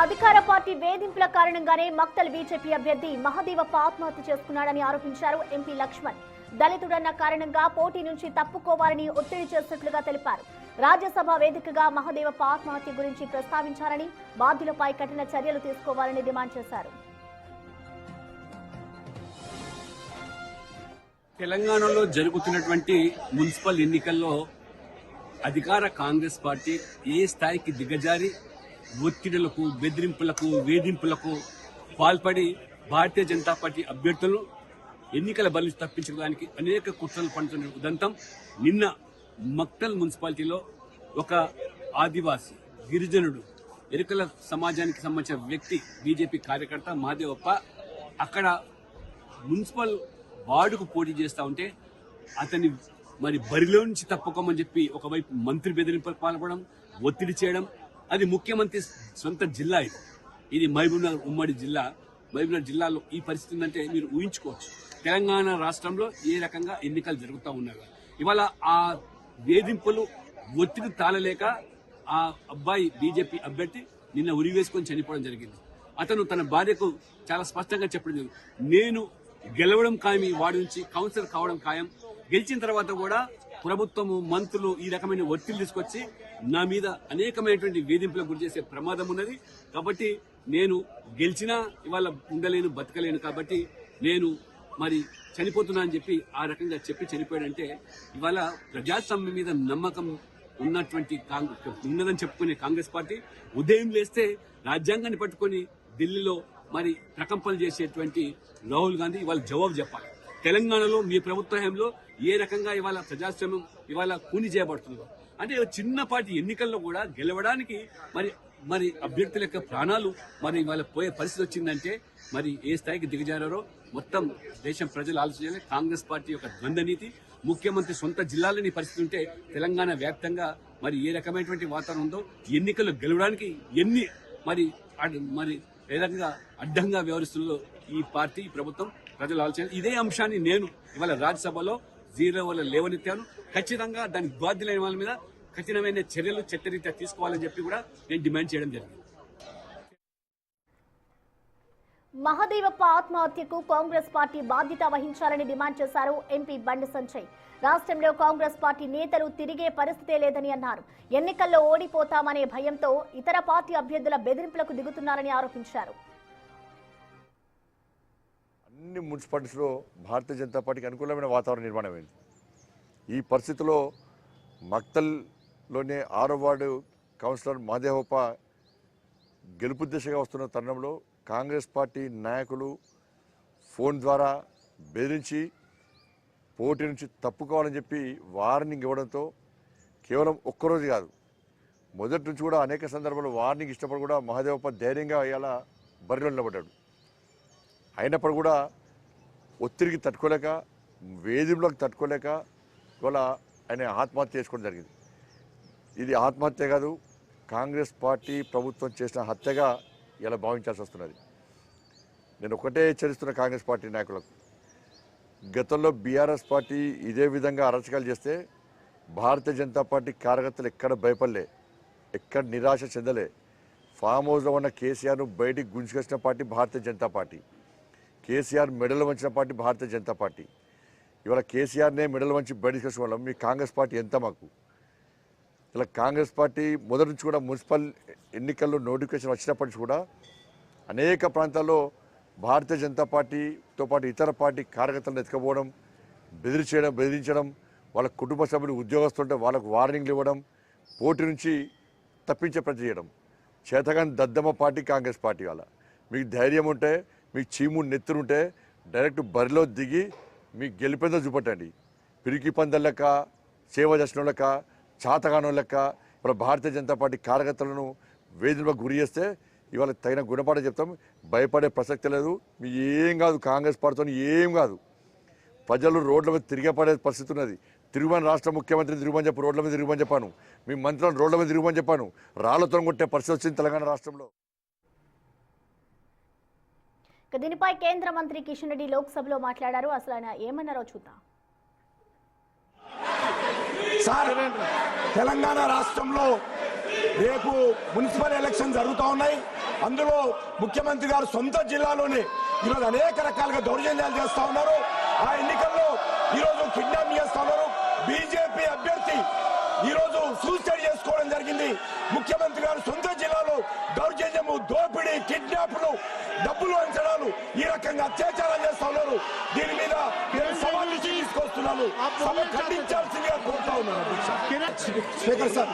అధికార పార్టీ వేధింపుల కారణంగానే మక్తల్ బీజేపీ అభ్యర్థి మహదేవప్ప ఆత్మహత్య చేసుకున్నాడని ఆరోపించారు ఎంపీ లక్ష్మణ్. దళితుడన్న కారణంగా పోటీ నుంచి తప్పుకోవాలని ఒత్తిడి చేసినట్లుగా తెలిపారు. రాజ్యసభ వేదికగా మహదేవప్ప ఆత్మహత్య గురించి ప్రస్తావించారని, బాధ్యులపై కఠిన చర్యలు తీసుకోవాలని డిమాండ్ చేశారు. తెలంగాణలో జరుగుతున్నటువంటి మున్సిపల్ ఎన్నికల్లో అధికార కాంగ్రెస్ పార్టీ ఏ స్థాయికి దిగజారి ఒత్తిడులకు, బెదిరింపులకు, వేధింపులకు పాల్పడి భారతీయ జనతా పార్టీ అభ్యర్థులను ఎన్నికల బలి తప్పించడానికి అనేక కుట్రలు పండుతున్న ఉదంతం నిన్న మక్తల్ మున్సిపాలిటీలో ఒక ఆదివాసీ గిరిజనుడు ఎరుకల సమాజానికి సంబంధించిన వ్యక్తి బీజేపీ కార్యకర్త మహదేవప్ప అక్కడ మున్సిపల్ వార్డుకు పోటీ చేస్తా ఉంటే అతని బరిలో నుంచి తప్పుకోమని చెప్పి ఒకవైపు మంత్రి బెదిరింపులకు పాల్పడడం, ఒత్తిడి చేయడం. అది ముఖ్యమంత్రి సొంత జిల్లా. ఇది మహబూబ్నగర్ ఉమ్మడి జిల్లా. మహబూబ్నగర్ జిల్లాలో ఈ పరిస్థితి ఉందంటే మీరు ఊహించుకోవచ్చు. తెలంగాణ రాష్ట్రంలో ఏ రకంగా ఎన్నికలు జరుగుతూ ఉన్నాయి. ఇవాళ ఆ వేధింపులు, ఒత్తిడి తాళలేక ఆ అబ్బాయి బీజేపీ అభ్యర్థి నిన్న ఉరివేసుకొని చనిపోవడం జరిగింది. అతను తన భార్యకు చాలా స్పష్టంగా చెప్పడం జరిగింది, నేను గెలవడం ఖాయం, ఈ వార్డు నుంచి కౌన్సిలర్ కావడం ఖాయం. గెలిచిన తర్వాత కూడా ప్రభుత్వము, మంత్రులు ఈ రకమైన ఒత్తిడి తీసుకొచ్చి నా మీద అనేకమైనటువంటి వేధింపులకు గురి చేసే ప్రమాదం ఉన్నది. కాబట్టి నేను గెలిచినా ఇవాళ ఉండలేను, బతకలేను. కాబట్టి నేను చనిపోతున్నా అని చెప్పి ఆ రకంగా చెప్పి చనిపోయాడంటే ఇవాళ ప్రజాస్వామ్యం మీద నమ్మకం ఉన్నదని చెప్పుకునే కాంగ్రెస్ పార్టీ ఉదయం లేస్తే రాజ్యాంగాన్ని పట్టుకొని ఢిల్లీలో ప్రకంపనలు చేసేటువంటి రాహుల్ గాంధీ ఇవాళ జవాబు చెప్పాలి. తెలంగాణలో మీ ప్రభుత్వ హయాంలో ఏ రకంగా ఇవాళ ప్రజాస్వామ్యం ఇవాళ కూని చేయబడుతుందో, అంటే చిన్నపాటి ఎన్నికల్లో కూడా గెలవడానికి అభ్యర్థుల యొక్క ప్రాణాలు ఇవాళ పోయే పరిస్థితి వచ్చిందంటే ఏ స్థాయికి దిగజారో మొత్తం దేశం ప్రజలు ఆలోచించాలి. కాంగ్రెస్ పార్టీ యొక్క ద్వంద్వ నీతి, ముఖ్యమంత్రి సొంత జిల్లాలోని పరిస్థితి ఉంటే తెలంగాణ వ్యాప్తంగా ఏ రకమైనటువంటి వాతావరణం ఉందో, ఎన్నికల్లో గెలవడానికి ఎన్ని ఏ రకంగా అడ్డంగా వ్యవహరిస్తుందో ఈ పార్టీ, ఈ ప్రభుత్వం ప్రజలు ఆలోచించాలి. ఇదే అంశాన్ని నేను ఇవాళ రాజ్యసభలో లేవనెత్తాను. ఖచ్చితంగా దానికి బాధ్యులైన వాళ్ళ మీద కఠినమైన చర్యలు చట్టరీత్యా తీసుకోవాలని చెప్పి కూడా నేను డిమాండ్ చేయడం జరిగింది. మహదేవప్ప ఆత్మహత్యకు కాంగ్రెస్ పార్టీ బాధ్యత వహించాలని డిమాండ్ చేశారు ఎంపీ బండి సంజయ్. రాష్ట్రంలో కాంగ్రెస్ పార్టీ నేతలు తిరిగే పరిస్థితే లేదని అన్నారు. ఎన్నికల్లో ఓడిపోతామనే భయంతో ఇతర పార్టీ అభ్యర్థుల బెదిరింపులకు దిగుతున్నారని ఆరోపించారు. అన్ని మున్సిపాలిటీస్లో భారతీయ జనతా పార్టీకి అనుకూలమైన వాతావరణం నిర్మాణమైంది. ఈ పరిస్థితిలో మక్తల్లోనే 6వ వార్డు కౌన్సిలర్ మహదేవప్ప గెలుపు దిశగా వస్తున్న తరుణంలో కాంగ్రెస్ పార్టీ నాయకులు ఫోన్ ద్వారా బెదిరించి పోటీ నుంచి తప్పుకోవాలని చెప్పి వార్నింగ్ ఇవ్వడంతో కేవలం ఒక్కరోజు కాదు, మొదటి నుంచి కూడా అనేక సందర్భాల్లో వార్నింగ్ ఇష్టపడి కూడా మహదేవప్ప ధైర్యంగా ఇలా బరిలో నిలబడ్డాడు. అయినప్పుడు కూడా ఒత్తిడికి తట్టుకోలేక, వేధింపులకు తట్టుకోలేక ఇవాళ ఆయన ఆత్మహత్య చేసుకోవడం జరిగింది. ఇది ఆత్మహత్య కాదు, కాంగ్రెస్ పార్టీ ప్రభుత్వం చేసిన హత్యగా ఇలా భావించాల్సి వస్తున్నది. నేను ఒకటే హెచ్చరిస్తున్న కాంగ్రెస్ పార్టీ నాయకులకు, గతంలో బీఆర్ఎస్ పార్టీ ఇదే విధంగా అరాచకాలు చేస్తే భారతీయ జనతా పార్టీ కార్యకర్తలు ఎక్కడ భయపడలే, ఎక్కడ నిరాశ చెందలే. ఫామ్ హౌస్లో ఉన్న కేసీఆర్ను బయటికి గుంజుకొచ్చిన పార్టీ భారతీయ జనతా పార్టీ. కేసీఆర్ మెడలు వంచిన పార్టీ భారతీయ జనతా పార్టీ. ఇవాళ కేసీఆర్నే మెడలు వంచి బయటికి వచ్చిన వాళ్ళం. మీ కాంగ్రెస్ పార్టీ ఎంత మాకు? ఇలా కాంగ్రెస్ పార్టీ మొదటి నుంచి కూడా మున్సిపల్ ఎన్నికల్లో నోటిఫికేషన్ వచ్చినప్పటి కూడా అనేక ప్రాంతాల్లో భారతీయ జనతా పార్టీతో పాటు ఇతర పార్టీ కార్యకర్తలను ఎత్తుకపోవడం, బెదిరించడం, వాళ్ళ కుటుంబ సభ్యులు ఉద్యోగస్తుంటే వాళ్ళకు వార్నింగ్లు ఇవ్వడం, పోటీ నుంచి తప్పించే ప్రయత్నం చేయడం. చేతగాని దద్దమ్మ పార్టీ కాంగ్రెస్ పార్టీ. వాళ్ళ మీకు ధైర్యం ఉంటే, మీకు చీము నెత్తురుంటే డైరెక్ట్ బరిలో దిగి మీకు గెలిపేందో చూపట్టండి. పిరికి పందలక, సేవ చేసిన లెక్క, చాతగానో లెక్క ఇప్పుడు భారతీయ జనతా పార్టీ కార్యకర్తలను వేధింపులకు గురి చేస్తే ఇవాళ తగిన గుణపాఠం చెప్తాం. భయపడే ప్రసక్తి లేదు. మీ ఏం కాదు, కాంగ్రెస్ పార్టీతో ఏం కాదు. ప్రజలు రోడ్ల మీద తిరిగేపడే పరిస్థితి ఉన్నది. తిరుగుమని రాష్ట్ర ముఖ్యమంత్రిని తిరుగుమని చెప్పి రోడ్ల మీద తిరుగుమని చెప్పాను. మీ మంత్రులను రోడ్ల మీద తిరుగుమని చెప్పాను. రాళ్లతో కొట్టే పరిస్థితి వచ్చింది తెలంగాణ రాష్ట్రంలో. దీనిపై కేంద్ర మంత్రి కిషన్ రెడ్డి లోక్సభలో మాట్లాడారు. అసలు ఆయన ఏమన్నారో చూద్దాం. తెలంగాణ రాష్ట్రంలో రేపు మున్సిపల్ ఎలక్షన్ జరుగుతూ ఉన్నాయి. అందులో ముఖ్యమంత్రి గారు సొంత జిల్లాలోనే ఈరోజు అనేక రకాలుగా దౌర్జన్యాలు చేస్తా ఉన్నారు. ఆ ఎన్నికల్లో ఈరోజు కిడ్నాప్ చేస్తా ఉన్నారు. బీజేపీ అభ్యర్థి ఈరోజు సూసైడ్ చేసుకోవడం జరిగింది. ముఖ్యమంత్రి గారు సొంత జిల్లాలో దౌర్జన్యము, దోపిడీ, కిడ్నాప్లు, డబ్బులు అంచడాలు, ఈ రకంగా అత్యాచారాలు చేస్తా ఉన్నారు. దీని మీద నేను సవాల్ తీసుకొస్తున్నాను. సభ ఖండించాల్సిందిగా కోరుతా ఉన్నాను. Speaker sir.